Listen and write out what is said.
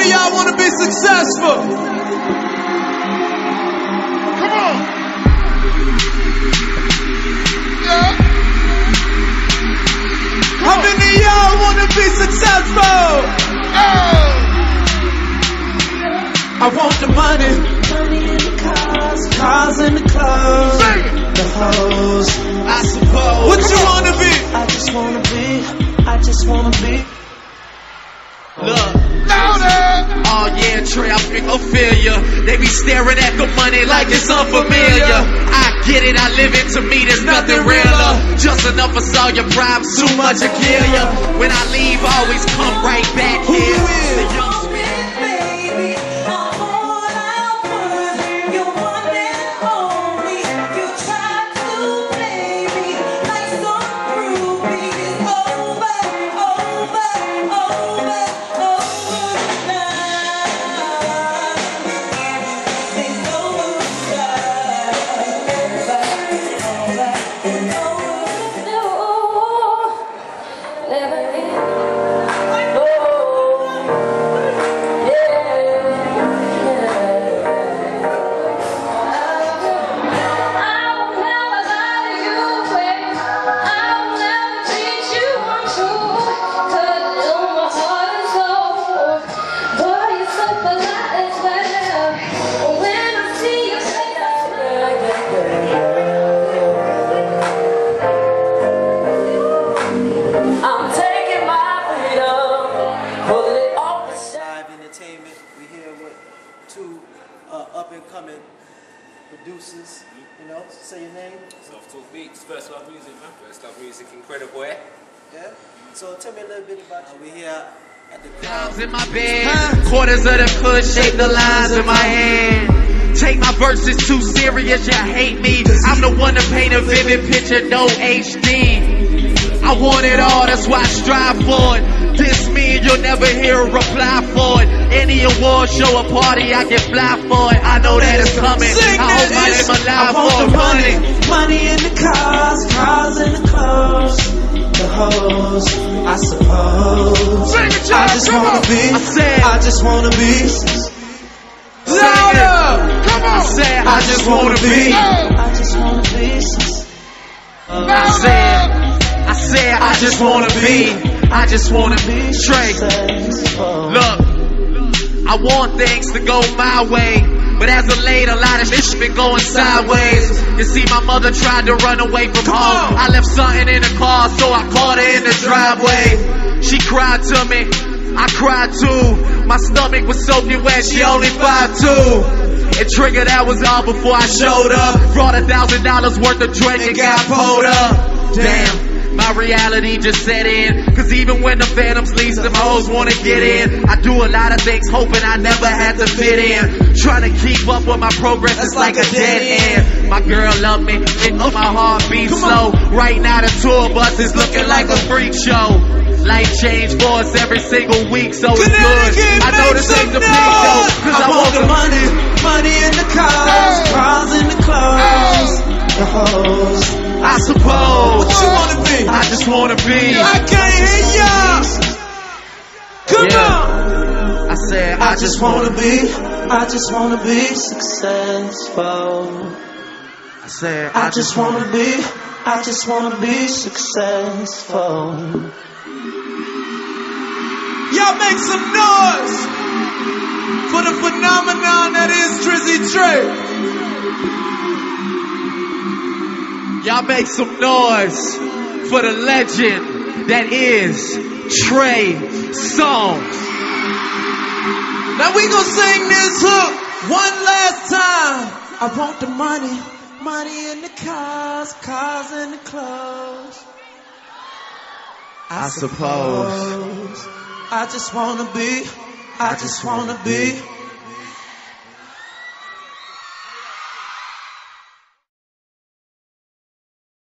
many of y'all want to be successful? Come on. Yeah. How many of y'all want to be successful? I want the money. Money in the cars in the clothes, the hoes, I suppose. What you want to be? I just want to be. Look, louder! Oh yeah, Trey, I think I'll feel ya. They be staring at the money like it's unfamiliar. I get it, I live it, to me there's nothing realer. Just enough for solve your problems, too much to kill ya. When I leave, I always come right back here. The young up-and-coming producers, you know, say your name. Soft Talk Beats, First Love Music, man. First Love Music, incredible, eh? Yeah. So tell me a little bit about you. We here at the club. In my bed, quarters of the kush, shake the lines in my hand. Take my verses too serious, you hate me. I'm the one to paint a vivid picture, no HD. I want it all, that's why I strive for it. This me and you'll never hear a reply for it. Any award show, a party, I can fly for it. I know that it's coming, I hope I am alive for it. Money in the cars in the clothes, the hoes, I suppose. I just wanna be, I just wanna be. Louder! Come on! I just wanna be. I just wanna be. I said, I just wanna be. I just wanna be straight. Look, I want things to go my way, but as of late, a lot of shit been going sideways. You see, my mother tried to run away from home. I left something in the car, so I caught her in the driveway. She cried to me, I cried too. My stomach was soaking wet, she only 5'2". It triggered, that was all before I showed up. Brought $1,000 worth of drink and got pulled up. Damn. My reality just set in, cause even when the phantoms leave, them hoes wanna get in. I do a lot of things hoping I never had to fit in. Trying to keep up with my progress is like a dead end. My girl love me, it know my heart beats slow. Right now the tour bus is looking like a freak show. Life change for us every single week, so it's good. I know this ain't the peak though, cause I want the money. Money in the cars in the clothes, the hoes, I suppose. What you wanna be? I just wanna be. I can't hear ya. Come on. I said I just wanna be. I just wanna be successful. I said I just wanna be. I just wanna be successful. Y'all make some noise for the phenomenon that is Drizzy Trey. Y'all make some noise for the legend that is Trey Songz. Now we gonna sing this hook one last time. I want the money, money in the cars in the clothes. I suppose. I just wanna be, I just wanna be.